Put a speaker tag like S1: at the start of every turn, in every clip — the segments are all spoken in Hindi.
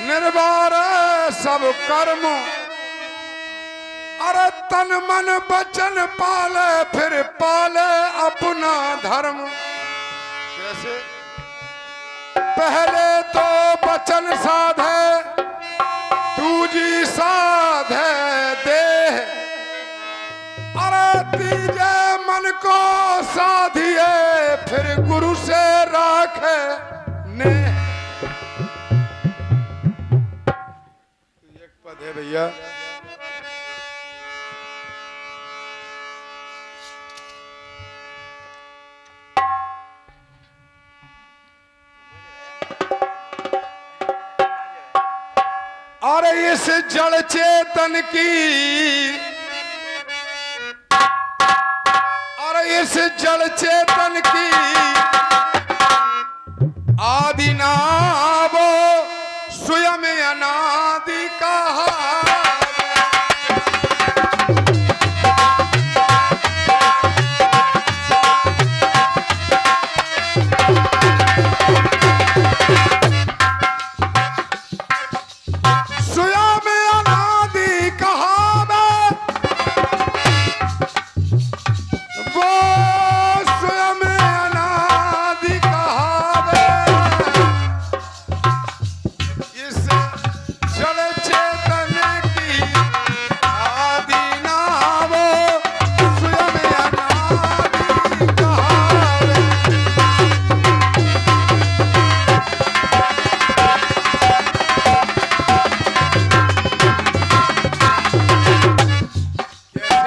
S1: निर्वार सब कर्म, अरे तन मन बचन पाले, फिर पाले अपना धर्म। कैसे? पहले तो बचन साधे, दूजी साधे देह, अरे तीजे मन को साधिए, फिर गुरु से राखे नेह। एक पद है भैया, अरे इस जड़ चेतन की, अरे इस जड़ चेतन की आदि ना वो स्वयं अनादि कहा।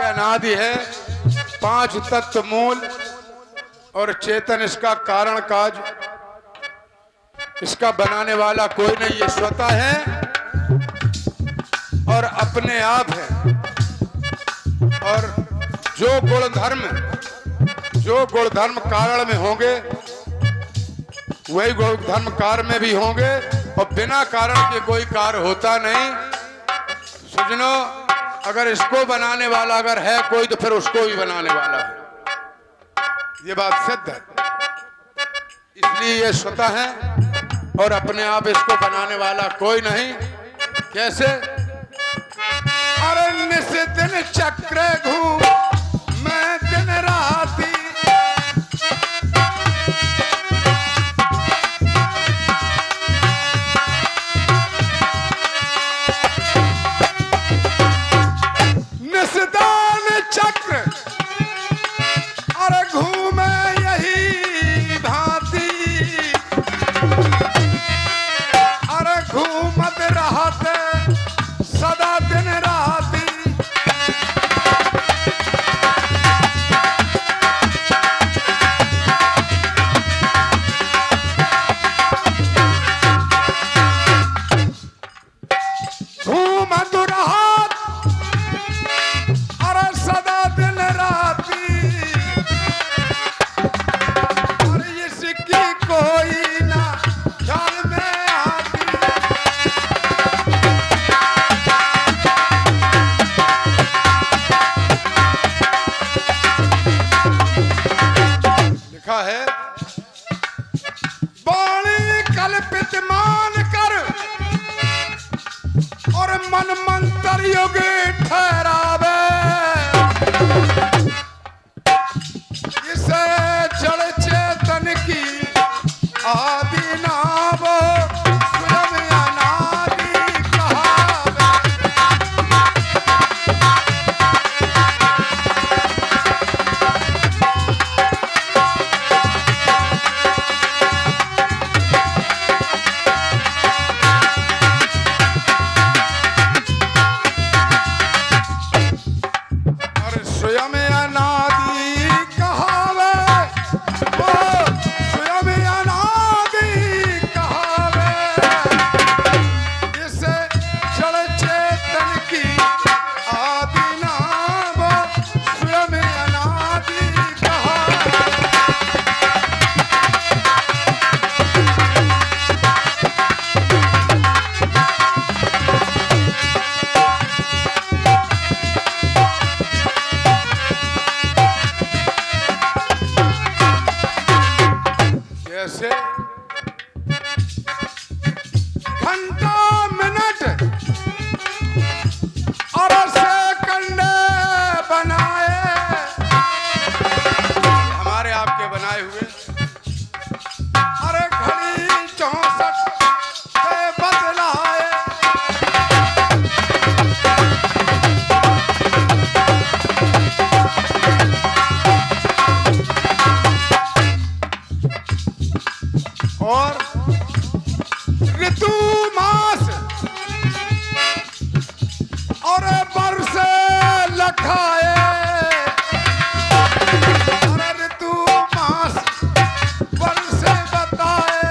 S1: अनादि है, पांच तत्व मूल और चेतन इसका कारण काज, इसका बनाने वाला कोई नहीं, ये स्वतः है और अपने आप है। और जो गुण धर्म कारण में होंगे वही गुण धर्म कार्य में भी होंगे, और बिना कारण के कोई कार्य होता नहीं। सुजनो, अगर इसको बनाने वाला अगर है कोई, तो फिर उसको भी बनाने वाला है, ये बात सिद्ध है। इसलिए ये स्वतः है और अपने आप, इसको बनाने वाला कोई नहीं। कैसे? अरे निस दिन चक्र घूम मैं दिन राती, निस्दान चक्र अरे घूमे यही भांति, अरे घूमत रहते सदा दिन राती। ऋतु मास और वर्ष लखाए, और ऋतु मास वर्ष बताए।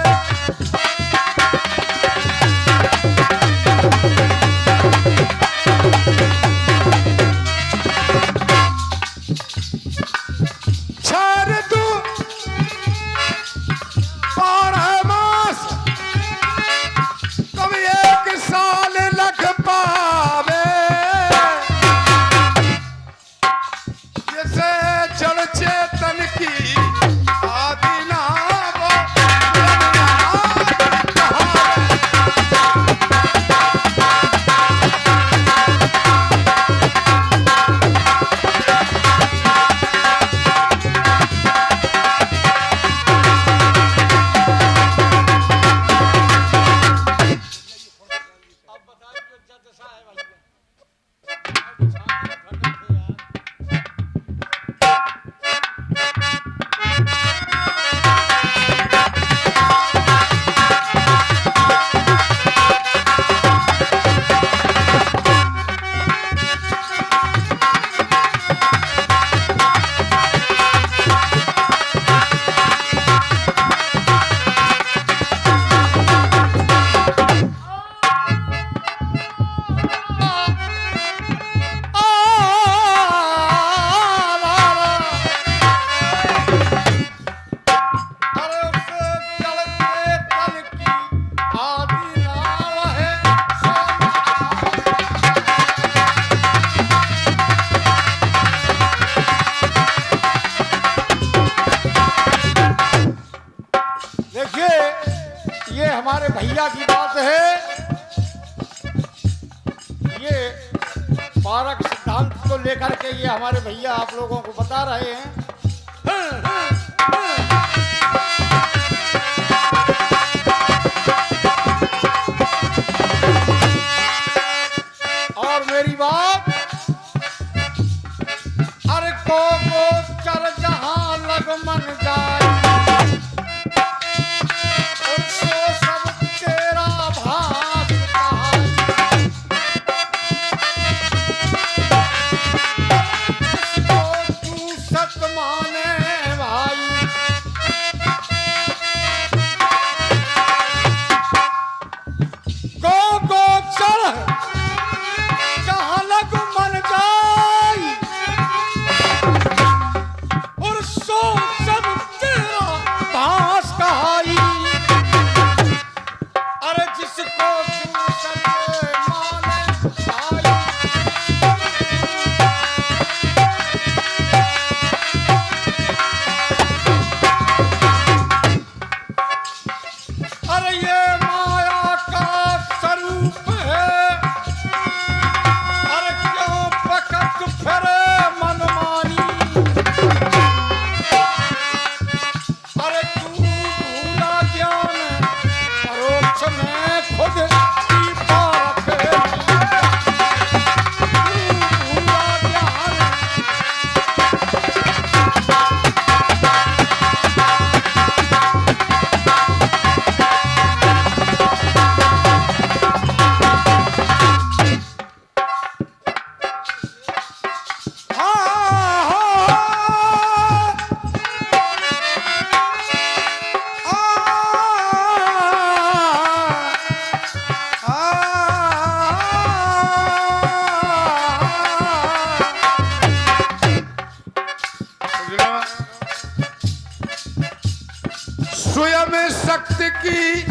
S2: हमारे भैया की बात है। ये पारक सिद्धांत को लेकर के ये हमारे भैया आप लोगों को बता रहे हैं। और मेरी बात, अरे को चर जहां लग मन जाए,
S1: स्वयं शक्ति की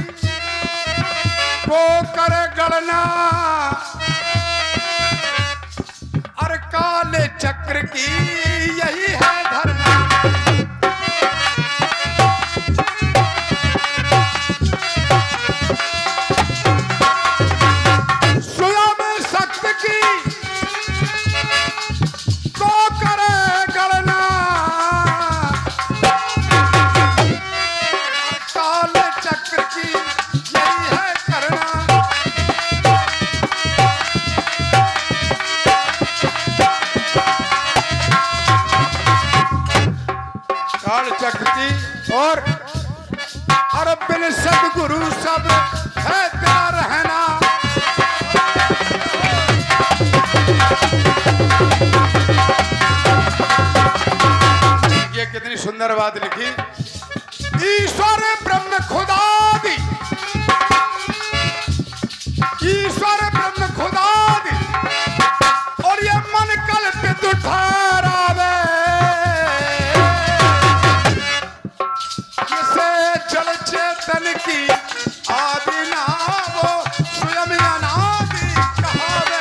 S1: को कर गणना, और काले चक्र की यही है धरना। स्वयं शक्ति की को कर गणना, काले चक्र की यही है करना। सुंदर बात लिखी, ईश्वर ब्रह्म खुदादि, ईश्वर ब्रह्म खुदादि और ये मन कल्पित ठहरावे, जिसे जल चेतन की आदि ना वो स्वयं अनादि कहावे।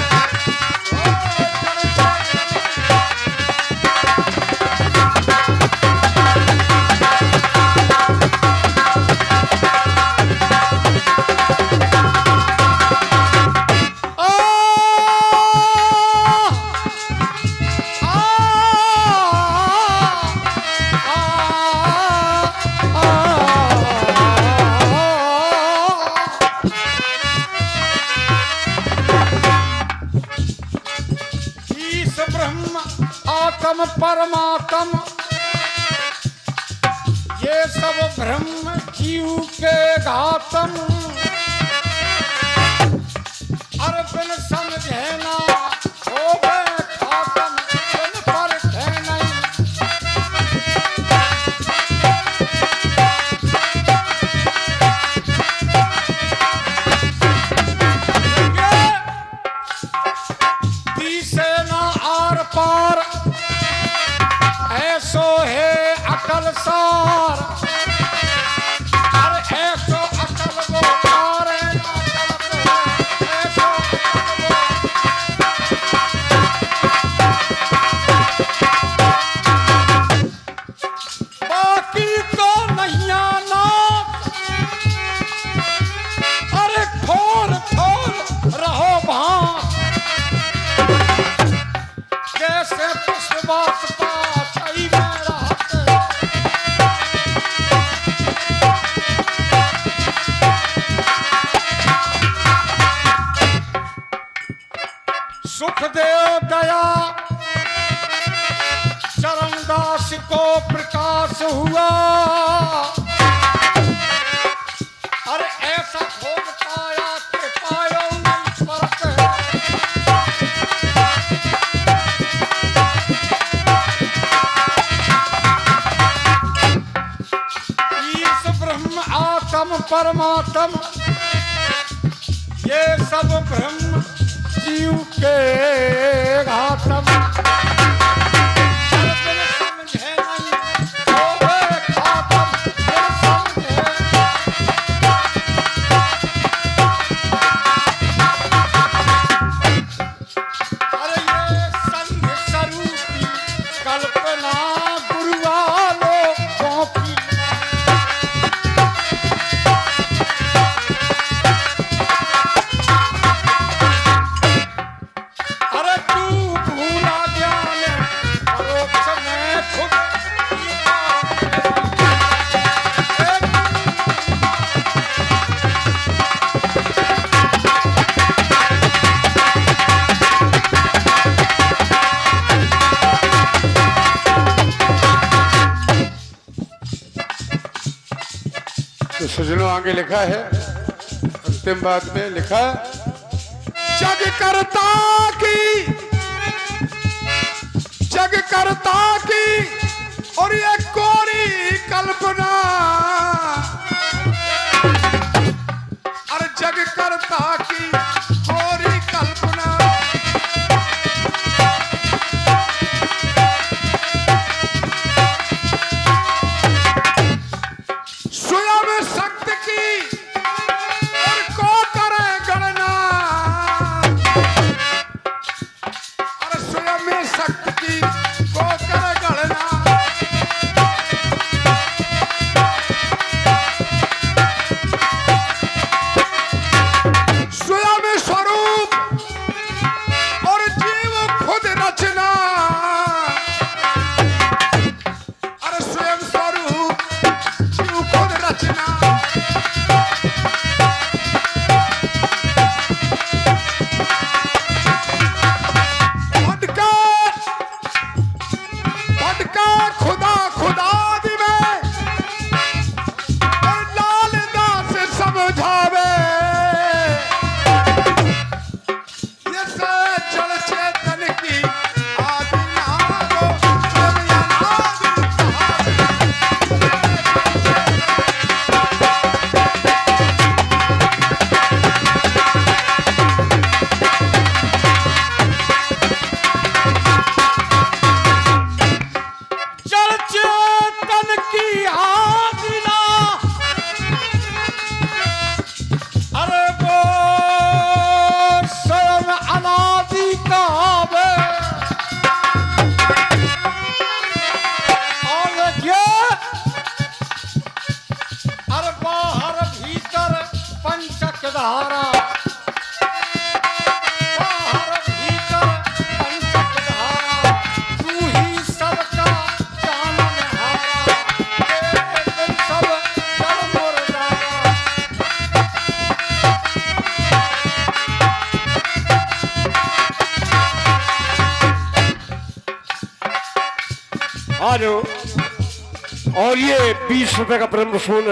S2: आत्म परमात्म ये सब ब्रह्म जीव के घातम, अर्पण समझे ना हो गए खातम, बिन पर थे नहीं। तीसे ना आर पार ऐसो है अकल सार, अरे ऐसो अकल वो पार है ना अकल है, ऐसो अकल वो बाकी तो नहीं आना, अरे ठोर ठोर रहो वहां, जैसे पुष्पवास सुख देव दया चरणदास को प्रकाश हुआ, अरे ऐसा भोग पाया कि पायो नहीं फर्क है। ईश ब्रह्म आत्म परमात्म ये सब ब्रह्म जीव के घातम, समझे नहीं हो गए खातम, समझे। अरे ये संघ स्वरूपी कल्पना गुरुवालों की,
S1: तो सजनों आगे लिखा है, अंतिम बात में लिखा, जग करता की और ये कोरी कल्पना, और जग करता की कोरी कल्पना, स्वयं शक्ति की और को करे गणना, और स्वयं शक्ति की को करे गणना,
S2: धारा बाहर भीतर पंचक धारा तू ही सबका जाननहारा तेरे बिन सब जड़ मोर जाना
S3: आज और ये 20 रुपए का परम सोन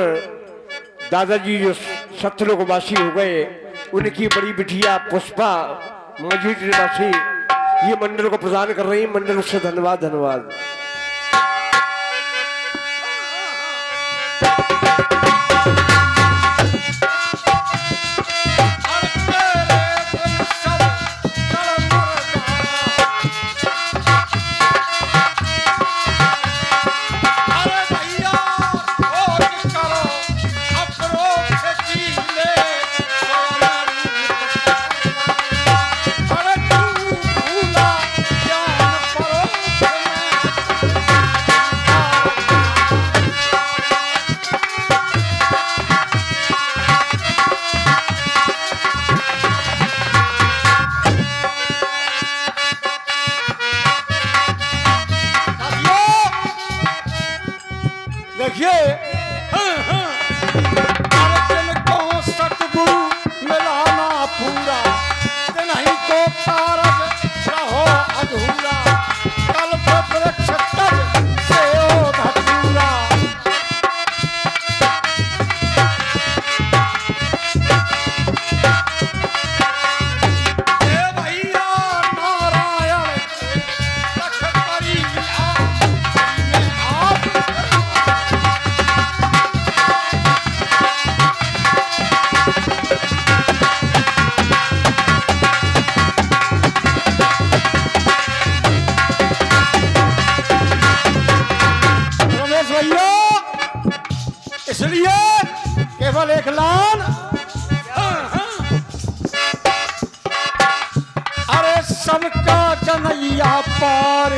S3: दादाजी जो सत्यलोकवासी हो गए उनकी बड़ी बिटिया पुष्पा मौजूद निवासी ये मंडल को प्रदान कर रही है। मंडल से धन्यवाद धन्यवाद।
S2: देखिए को सतगुरु मिलाना पूरा नहीं को कारज रहो अधूरा कल्प वृक्ष तज से धतूरा भैया नारायण रख करी आप इसलिए केवल एक लान अरे सबका जनैया पार